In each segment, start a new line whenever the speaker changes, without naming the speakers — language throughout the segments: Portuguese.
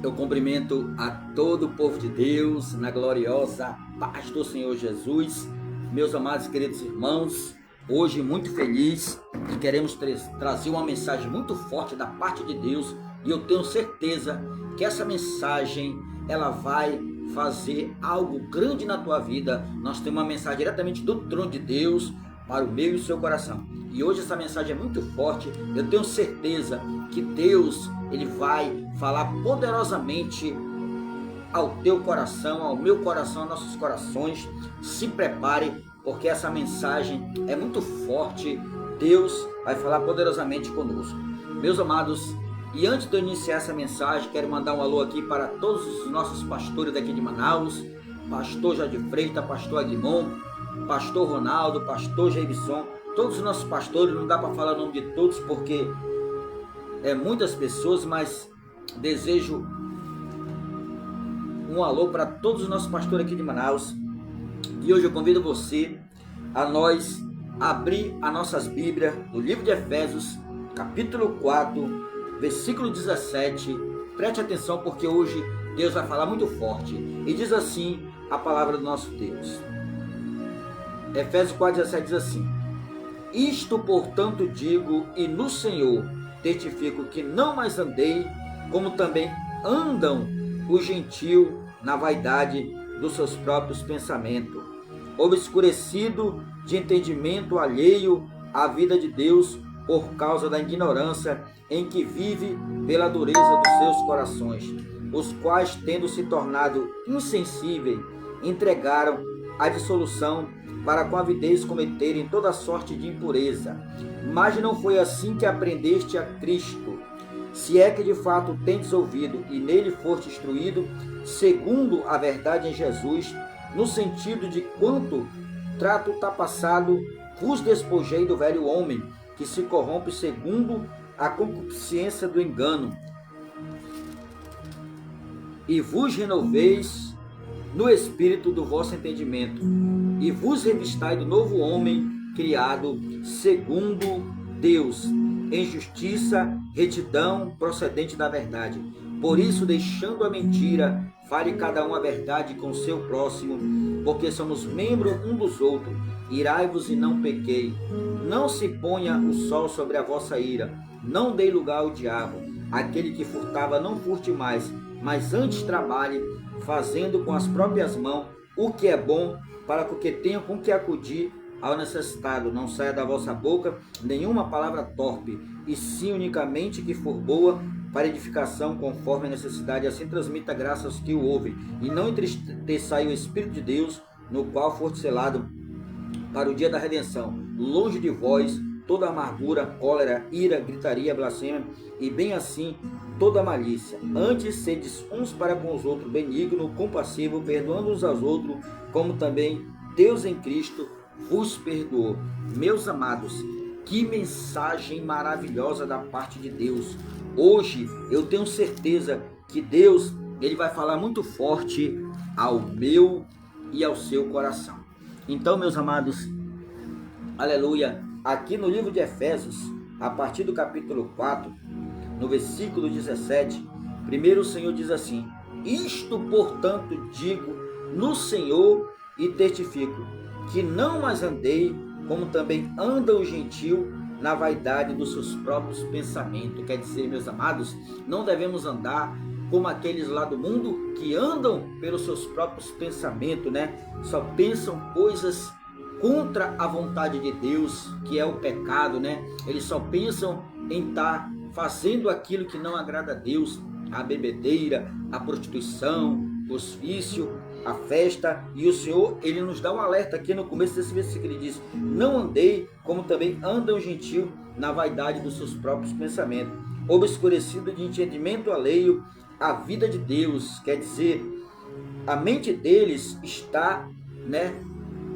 Eu cumprimento a todo o povo de Deus, na gloriosa paz do Senhor Jesus. Meus amados e queridos irmãos, hoje muito feliz que queremos trazer uma mensagem muito forte da parte de Deus. E eu tenho certeza que essa mensagem, ela vai fazer algo grande na tua vida. Nós temos uma mensagem diretamente do trono de Deus para o meu e o seu coração. E hoje essa mensagem é muito forte. Eu tenho certeza que Deus, ele vai falar poderosamente ao teu coração, ao meu coração, aos nossos corações. Se prepare, porque essa mensagem é muito forte. Deus vai falar poderosamente conosco. Meus amados, e antes de eu iniciar essa mensagem, quero mandar um alô aqui para todos os nossos pastores daqui de Manaus, pastor Jadir Freitas, pastor Aguimon, pastor Ronaldo, pastor Jairson, todos os nossos pastores. Não dá para falar o nome de todos porque é muitas pessoas, mas desejo um alô para todos os nossos pastores aqui de Manaus. E hoje eu convido você a nós abrir as nossas Bíblias no livro de Efésios, capítulo 4, versículo 17. Preste atenção, porque hoje Deus vai falar muito forte. E diz assim a palavra do nosso Deus. Efésios 4,17 diz assim: Isto, portanto, digo, e no Senhor testifico, que não mais andei como também andam os gentios na vaidade dos seus próprios pensamentos, obscurecido de entendimento alheio à vida de Deus por causa da ignorância em que vive pela dureza dos seus corações, os quais, tendo se tornado insensíveis, entregaram a dissolução para com avidez cometerem toda sorte de impureza. Mas não foi assim que aprendeste a Cristo, se é que de fato tendes ouvido e nele foste instruído, segundo a verdade em Jesus, no sentido de quanto trato está passado, vos despojei do velho homem, que se corrompe segundo a concupiscência do engano, e vos renoveis no espírito do vosso entendimento, e vos revistai do novo homem, criado segundo Deus, em justiça, retidão, procedente da verdade. Por isso, deixando a mentira, fale cada um a verdade com o seu próximo, porque somos membros um dos outros. Irai-vos e não pequei. Não se ponha o sol sobre a vossa ira. Não dei lugar ao diabo. Aquele que furtava, não furte mais, mas antes trabalhe, fazendo com as próprias mãos o que é bom, para que tenham com que acudir ao necessitado. Não saia da vossa boca nenhuma palavra torpe, e sim unicamente que for boa para edificação, conforme a necessidade. Assim transmita graça aos que o ouvem, e não entristeçai o Espírito de Deus, no qual foste selado para o dia da redenção. Longe de vós toda amargura, cólera, ira, gritaria, blasfêmia, e bem assim toda malícia. Antes sedes uns para com os outros benigno, compassivo, perdoando uns aos outros, como também Deus em Cristo vos perdoou. Meus amados, que mensagem maravilhosa da parte de Deus. Hoje eu tenho certeza que Deus, ele vai falar muito forte ao meu e ao seu coração. Então, meus amados, aleluia, aqui no livro de Efésios, a partir do capítulo 4, no versículo 17, primeiro o Senhor diz assim: Isto, portanto, digo no Senhor e testifico, que não mais andei como também anda o gentio na vaidade dos seus próprios pensamentos. Quer dizer, meus amados, não devemos andar como aqueles lá do mundo que andam pelos seus próprios pensamentos, né? Só pensam coisas contra a vontade de Deus, que é o pecado, né? Eles só pensam em estar fazendo aquilo que não agrada a Deus, a bebedeira, a prostituição, os vícios, a festa. E o Senhor, ele nos dá um alerta aqui no começo desse versículo. Ele diz: não andei como também anda o gentio na vaidade dos seus próprios pensamentos, obscurecido de entendimento alheio à vida de Deus. Quer dizer, a mente deles está, né,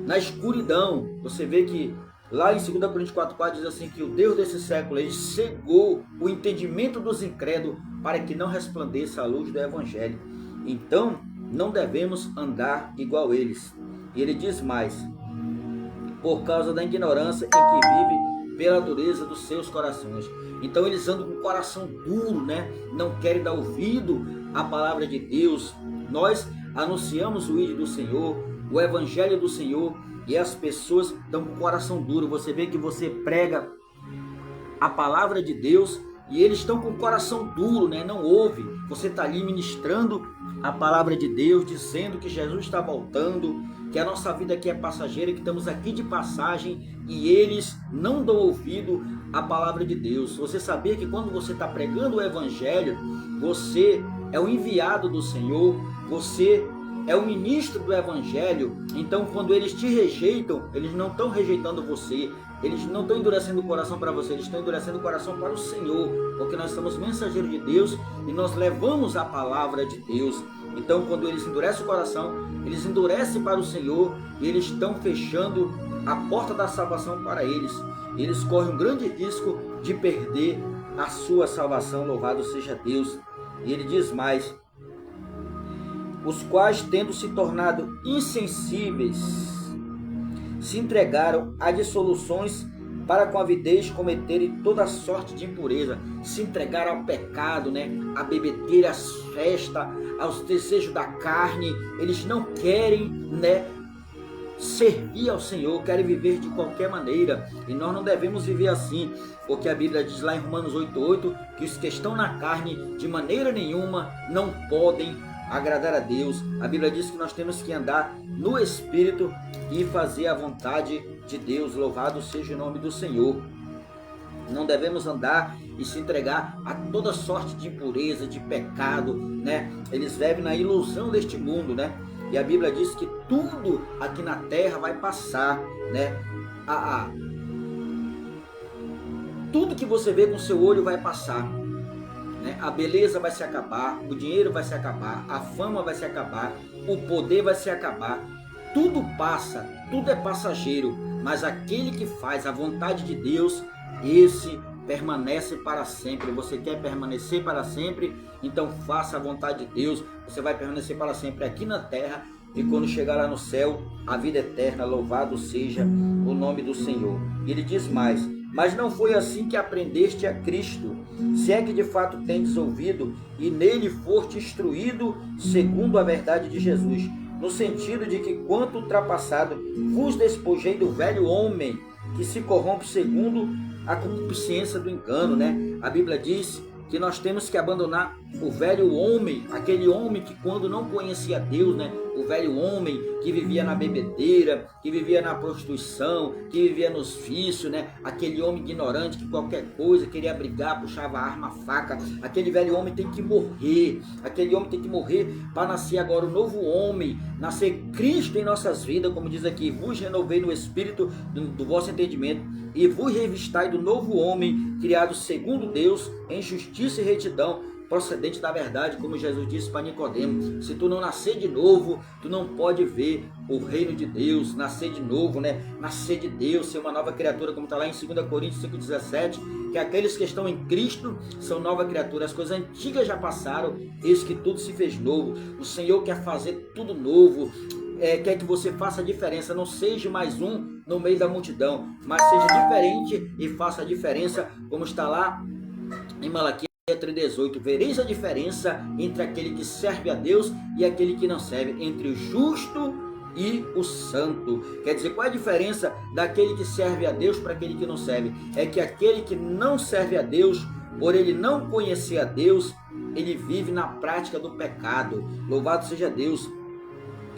na escuridão. Você vê que lá em 2 Coríntios 4,4 diz assim, que o Deus desse século, ele cegou o entendimento dos incrédulos para que não resplandeça a luz do Evangelho. Então, não devemos andar igual eles. E ele diz mais: por causa da ignorância em que vive pela dureza dos seus corações. Então eles andam com o coração duro, né? Não querem dar ouvido a palavra de Deus, nós anunciamos o ID do Senhor, o Evangelho do Senhor, e as pessoas estão com o coração duro. Você vê que você prega a palavra de Deus e eles estão com o coração duro, né? Não ouve. Você está ali ministrando a palavra de Deus, dizendo que Jesus está voltando, que a nossa vida aqui é passageira, que estamos aqui de passagem, e eles não dão ouvido à palavra de Deus. Você sabia que quando você está pregando o Evangelho, você é o enviado do Senhor, você é o ministro do Evangelho. Então quando eles te rejeitam, eles não estão rejeitando você, eles não estão endurecendo o coração para você, eles estão endurecendo o coração para o Senhor, porque nós somos mensageiros de Deus e nós levamos a palavra de Deus. Então quando eles endurecem o coração, eles endurecem para o Senhor e eles estão fechando a porta da salvação para eles. Eles correm um grande risco de perder a sua salvação, louvado seja Deus. E ele diz mais: os quais, tendo se tornado insensíveis, se entregaram a dissoluções para com avidez cometerem toda sorte de impureza. Se entregaram ao pecado, né? A bebedeira, às festas, aos desejos da carne. Eles não querem, né, servir ao Senhor, querem viver de qualquer maneira. E nós não devemos viver assim, porque a Bíblia diz lá em Romanos 8:8 que os que estão na carne de maneira nenhuma não podem agradar a Deus. A Bíblia diz que nós temos que andar no Espírito e fazer a vontade de Deus. Louvado seja o nome do Senhor. Não devemos andar e se entregar a toda sorte de impureza, de pecado, né? Eles vivem na ilusão deste mundo, né? E a Bíblia diz que tudo aqui na terra vai passar, né? Tudo que você vê com seu olho vai passar, né? A beleza vai se acabar, o dinheiro vai se acabar, a fama vai se acabar, o poder vai se acabar. Tudo passa, tudo é passageiro, mas aquele que faz a vontade de Deus, esse permanece para sempre. Você quer permanecer para sempre? Então faça a vontade de Deus. Você vai permanecer para sempre aqui na terra, e quando chegar lá no céu, a vida eterna. Louvado seja o nome do Senhor. E ele diz mais: mas não foi assim que aprendeste a Cristo, se é que de fato tendes ouvido e nele foste instruído segundo a verdade de Jesus, no sentido de que, quanto ultrapassado, vos despojei do velho homem que se corrompe segundo a concupiscência do engano, né? A Bíblia diz que nós temos que abandonar o velho homem, aquele homem que quando não conhecia Deus, né? O velho homem que vivia na bebedeira, que vivia na prostituição, que vivia nos vícios, né? Aquele homem ignorante que qualquer coisa queria brigar, puxava arma, faca. Aquele velho homem tem que morrer. Aquele homem tem que morrer para nascer agora o novo homem, nascer Cristo em nossas vidas, como diz aqui: vos renovei no espírito do vosso entendimento e vos revistai do novo homem, criado segundo Deus, em justiça e retidão, procedente da verdade, como Jesus disse para Nicodemo. Se tu não nascer de novo, tu não pode ver o reino de Deus. Nascer de novo, né? Nascer de Deus, ser uma nova criatura, como está lá em 2 Coríntios 5,17, que aqueles que estão em Cristo são nova criatura. As coisas antigas já passaram, eis que tudo se fez novo. O Senhor quer fazer tudo novo. Quer que você faça a diferença, não seja mais um no meio da multidão, mas seja diferente e faça a diferença, como está lá em Malaquias 3,18: vereis a diferença entre aquele que serve a Deus e aquele que não serve, entre o justo e o santo. Quer dizer, qual é a diferença daquele que serve a Deus para aquele que não serve? É que aquele que não serve a Deus, por ele não conhecer a Deus, ele vive na prática do pecado. Louvado seja Deus.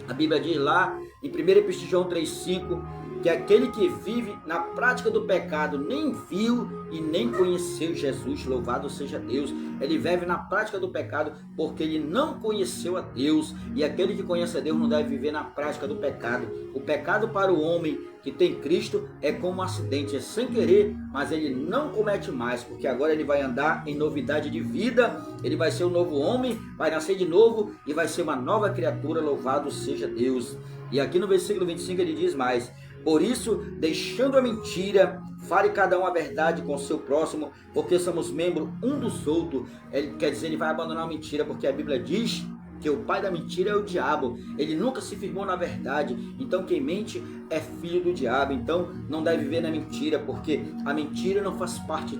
A Bíblia diz lá em 1 João 3,5 que aquele que vive na prática do pecado nem viu e nem conheceu Jesus. Louvado seja Deus. Ele vive na prática do pecado porque ele não conheceu a Deus. E aquele que conhece a Deus não deve viver na prática do pecado. O pecado para o homem que tem Cristo é como um acidente, é sem querer, mas ele não comete mais, porque agora ele vai andar em novidade de vida. Ele vai ser um novo homem, vai nascer de novo e vai ser uma nova criatura. Louvado seja Deus. E aqui no versículo 25 ele diz mais: por isso, deixando a mentira, fale cada um a verdade com o seu próximo, porque somos membros um dos outros. Ele quer dizer, ele vai abandonar a mentira, porque a Bíblia diz que o pai da mentira é o diabo. Ele nunca se firmou na verdade. Então quem mente é filho do diabo. Então não deve viver na mentira, porque a mentira não faz parte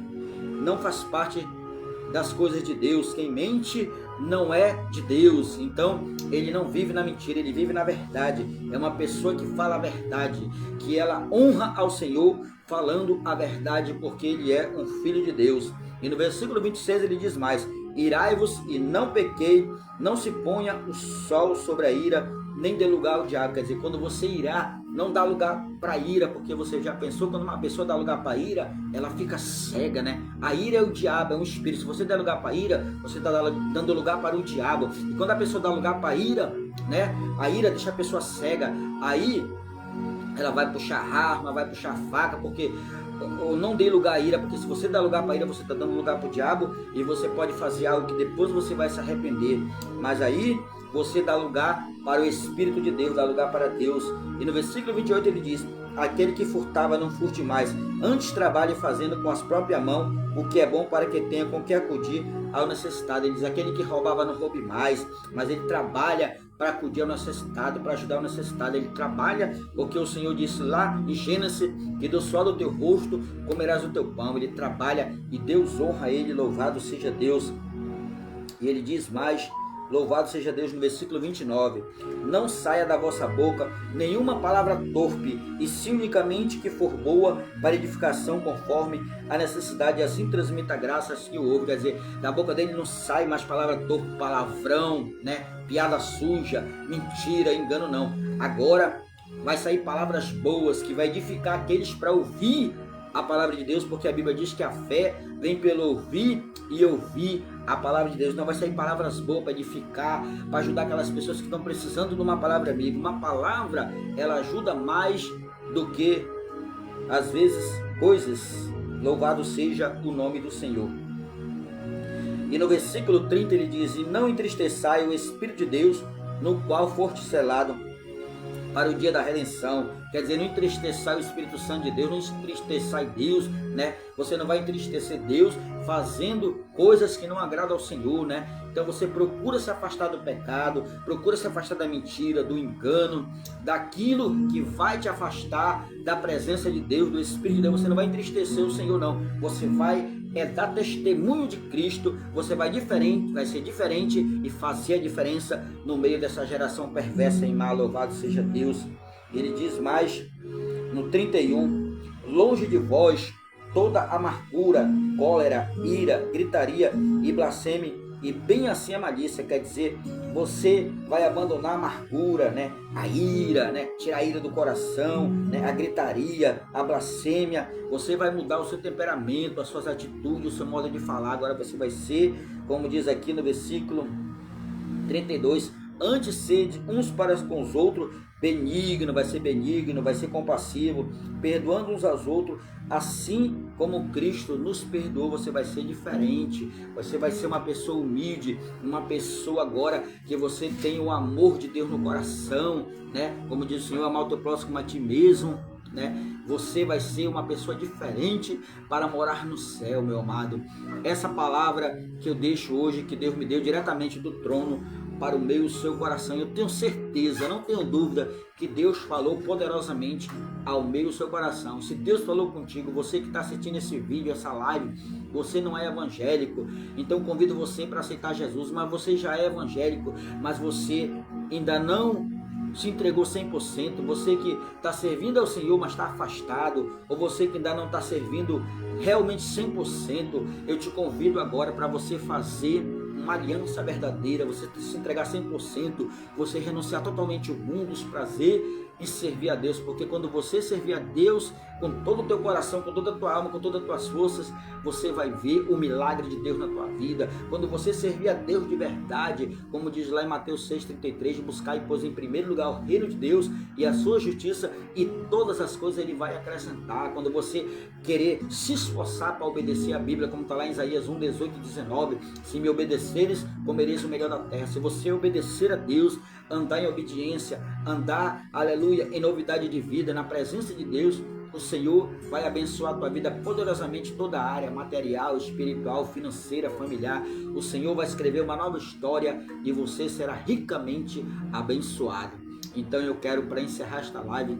das coisas de Deus. Quem mente não é de Deus. Então ele não vive na mentira, ele vive na verdade. É uma pessoa que fala a verdade, que ela honra ao Senhor falando a verdade, porque ele é um filho de Deus. E no versículo 26 ele diz mais: irai-vos e não pequei, não se ponha o sol sobre a ira, nem dê lugar ao diabo. Quer dizer, quando você irá, não dá lugar para ira, porque você já pensou, quando uma pessoa dá lugar para ira, ela fica cega, né? A ira é o diabo, é um espírito. Se você der lugar para ira, você está dando lugar para o diabo. E quando a pessoa dá lugar para ira, né? A ira deixa a pessoa cega. Aí ela vai puxar arma, vai puxar faca, porque ou não dê lugar à ira, porque se você dá lugar para a ira, você está dando lugar para o diabo, e você pode fazer algo que depois você vai se arrepender. Mas aí você dá lugar para o Espírito de Deus, dá lugar para Deus. E no versículo 28 ele diz: aquele que furtava não furte mais, antes trabalhe fazendo com as próprias mãos o que é bom, para que tenha com que acudir ao necessitado. Ele diz: aquele que roubava não roube mais, mas ele trabalha para acudir ao necessitado, para ajudar o necessitado. Ele trabalha porque o Senhor disse lá em Gênesis que do suor do teu rosto comerás o teu pão. Ele trabalha e Deus honra ele, louvado seja Deus. E ele diz mais: louvado seja Deus, no versículo 29. Não saia da vossa boca nenhuma palavra torpe, e se unicamente que for boa para edificação conforme a necessidade, e assim transmita graças que o ouve. Quer dizer, da boca dele não sai mais palavra torpe, palavrão, né? Piada suja, mentira, engano não. Agora vai sair palavras boas que vai edificar aqueles para ouvir a palavra de Deus, porque a Bíblia diz que a fé vem pelo ouvir e ouvir a palavra de Deus. Não vai sair palavras boas para edificar, para ajudar aquelas pessoas que estão precisando de uma palavra amiga. Uma palavra, ela ajuda mais do que, às vezes, coisas. Louvado seja o nome do Senhor. E no versículo 30 ele diz: e não entristeçai o Espírito de Deus, no qual foste selado para o dia da redenção. Quer dizer, não entristeçai o Espírito Santo de Deus, não entristeçai Deus, né? Você não vai entristecer Deus fazendo coisas que não agradam ao Senhor, né? Então você procura se afastar do pecado, procura se afastar da mentira, do engano, daquilo que vai te afastar da presença de Deus, do Espírito de Deus. Você não vai entristecer o Senhor, não. Você vai dar testemunho de Cristo, você vai ser diferente e fazer a diferença no meio dessa geração perversa e má. Louvado seja Deus. Ele diz mais no 31: longe de vós toda amargura, cólera, ira, gritaria e blasfêmia, e bem assim a malícia. Quer dizer, você vai abandonar a amargura, né? A ira, né? Tirar a ira do coração, né? A gritaria, a blasfêmia. Você vai mudar o seu temperamento, as suas atitudes, o seu modo de falar. Agora você vai ser, como diz aqui no versículo 32, antes sede uns para com os outros benigno, vai ser compassivo, perdoando uns aos outros, assim como Cristo nos perdoou. Você vai ser diferente, você vai ser uma pessoa humilde, uma pessoa agora que você tem o amor de Deus no coração, né? Como diz o Senhor, amar o teu próximo como a ti mesmo, né? Você vai ser uma pessoa diferente para morar no céu, meu amado. Essa palavra que eu deixo hoje, que Deus me deu diretamente do trono para o meu e o seu coração, eu tenho certeza, não tenho dúvida que Deus falou poderosamente ao meu e o seu coração. Se Deus falou contigo, você que está assistindo esse vídeo, essa live, você não é evangélico, então convido você para aceitar Jesus. Mas você já é evangélico, mas você ainda não se entregou 100%, você que está servindo ao Senhor, mas está afastado, ou você que ainda não está servindo realmente 100%, eu te convido agora para você fazer uma aliança verdadeira, você se entregar 100%, você renunciar totalmente ao mundo, os prazeres, e servir a Deus. Porque quando você servir a Deus com todo o teu coração, com toda a tua alma, com todas as tuas forças, você vai ver o milagre de Deus na tua vida. Quando você servir a Deus de verdade, como diz lá em Mateus 6,33, buscai, pois, em primeiro lugar o reino de Deus e a sua justiça, e todas as coisas Ele vai acrescentar. Quando você querer se esforçar para obedecer a Bíblia, como está lá em Isaías 1, 18 e 19, se me obedeceres, comereis o melhor da terra. Se você obedecer a Deus, andar em obediência, andar, aleluia, em novidade de vida, na presença de Deus, o Senhor vai abençoar a tua vida poderosamente, toda a área material, espiritual, financeira, familiar. O Senhor vai escrever uma nova história e você será ricamente abençoado. Então eu quero, para encerrar esta live,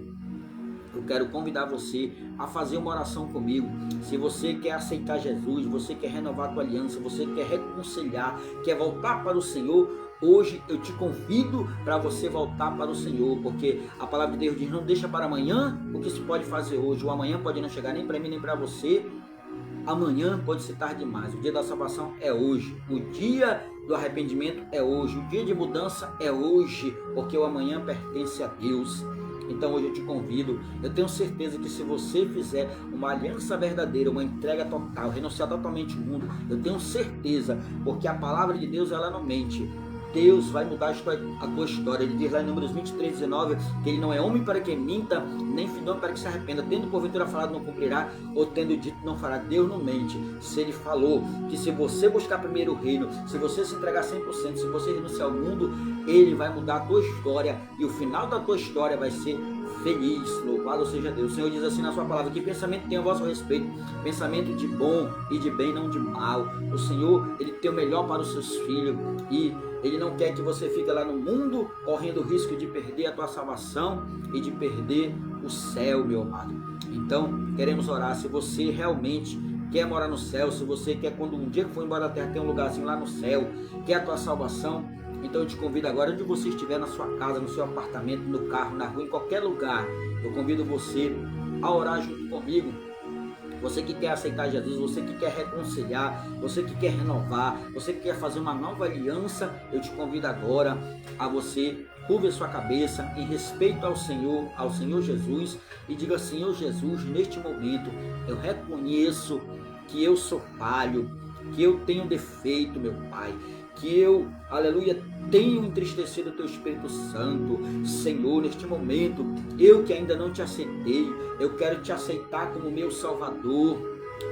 eu quero convidar você a fazer uma oração comigo. Se você quer aceitar Jesus, você quer renovar a tua aliança, você quer reconciliar, quer voltar para o Senhor, hoje eu te convido para você voltar para o Senhor, porque a palavra de Deus diz: não deixa para amanhã o que se pode fazer hoje. O amanhã pode não chegar nem para mim nem para você. Amanhã pode ser tarde demais. O dia da salvação é hoje. O dia do arrependimento é hoje. O dia de mudança é hoje, porque o amanhã pertence a Deus. Então hoje eu te convido. Eu tenho certeza que se você fizer uma aliança verdadeira, uma entrega total, renunciar totalmente o mundo, eu tenho certeza, porque a palavra de Deus ela não mente. Deus vai mudar a tua história. Ele diz lá em Números 23:19 que ele não é homem para que minta, nem filho de homem para que se arrependa. Tendo porventura falado, não cumprirá, ou tendo dito, não fará. Deus não mente. Se ele falou que se você buscar primeiro o reino, se você se entregar 100%, se você renunciar ao mundo, ele vai mudar a tua história, e o final da tua história vai ser feliz. Louvado seja Deus. O Senhor diz assim na sua palavra: que pensamento tem a vosso respeito, pensamento de bom e de bem, não de mal. O Senhor, ele tem o melhor para os seus filhos, e ele não quer que você fique lá no mundo correndo o risco de perder a tua salvação e de perder o céu, meu amado. Então queremos orar. Se você realmente quer morar no céu, se você quer, quando um dia que for embora da terra, ter um lugarzinho lá no céu, quer a tua salvação, então eu te convido agora, onde você estiver, na sua casa, no seu apartamento, no carro, na rua, em qualquer lugar, eu convido você a orar junto comigo. Você que quer aceitar Jesus, você que quer reconciliar, você que quer renovar, você que quer fazer uma nova aliança, eu te convido agora a você curva a sua cabeça em respeito ao Senhor Jesus, e diga: Senhor Jesus, neste momento eu reconheço que eu sou falho, que eu tenho defeito, meu Pai, que eu, aleluia, tenho entristecido o teu Espírito Santo. Senhor, neste momento, eu que ainda não te aceitei, eu quero te aceitar como meu Salvador.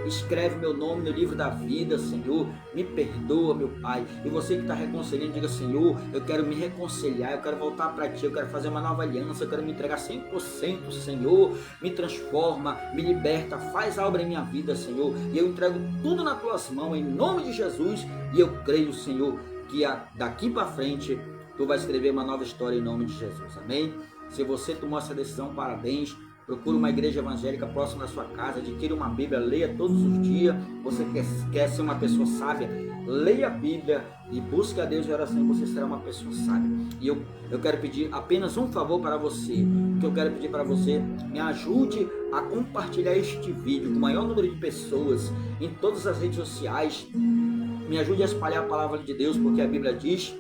Escreve meu nome no livro da vida, Senhor. Me perdoa, meu Pai. E você que está reconciliando, diga: Senhor, eu quero me reconciliar, eu quero voltar para Ti, eu quero fazer uma nova aliança, eu quero me entregar 100%, Senhor. Me transforma, me liberta, faz a obra em minha vida, Senhor. E eu entrego tudo nas Tuas mãos, em nome de Jesus. E eu creio, Senhor, que daqui para frente Tu vai escrever uma nova história em nome de Jesus. Amém? Se você tomou essa decisão, parabéns. Procure uma igreja evangélica próxima da sua casa, adquira uma Bíblia, leia todos os dias. Você quer ser uma pessoa sábia, leia a Bíblia e busque a Deus em oração, e você será uma pessoa sábia. E eu quero pedir apenas um favor para você. O que eu quero pedir para você: me ajude a compartilhar este vídeo com o maior número de pessoas em todas as redes sociais. Me ajude a espalhar a palavra de Deus, porque a Bíblia diz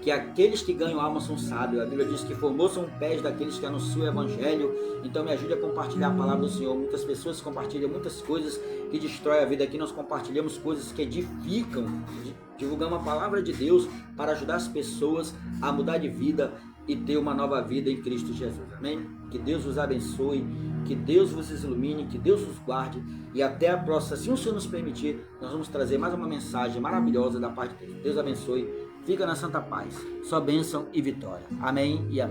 que aqueles que ganham alma são sábios. A Bíblia diz que formou são pés daqueles que anunciam o Evangelho. Então me ajude a compartilhar a palavra do Senhor. Muitas pessoas compartilham muitas coisas que destroem a vida. Aqui nós compartilhamos coisas que edificam. Divulgamos a palavra de Deus para ajudar as pessoas a mudar de vida e ter uma nova vida em Cristo Jesus. Amém? Que Deus os abençoe, que Deus vos ilumine, que Deus os guarde, e até a próxima. Se o Senhor nos permitir, nós vamos trazer mais uma mensagem maravilhosa da parte de Deus. Deus abençoe. Fica na santa paz. Só bênção e vitória. Amém e amém.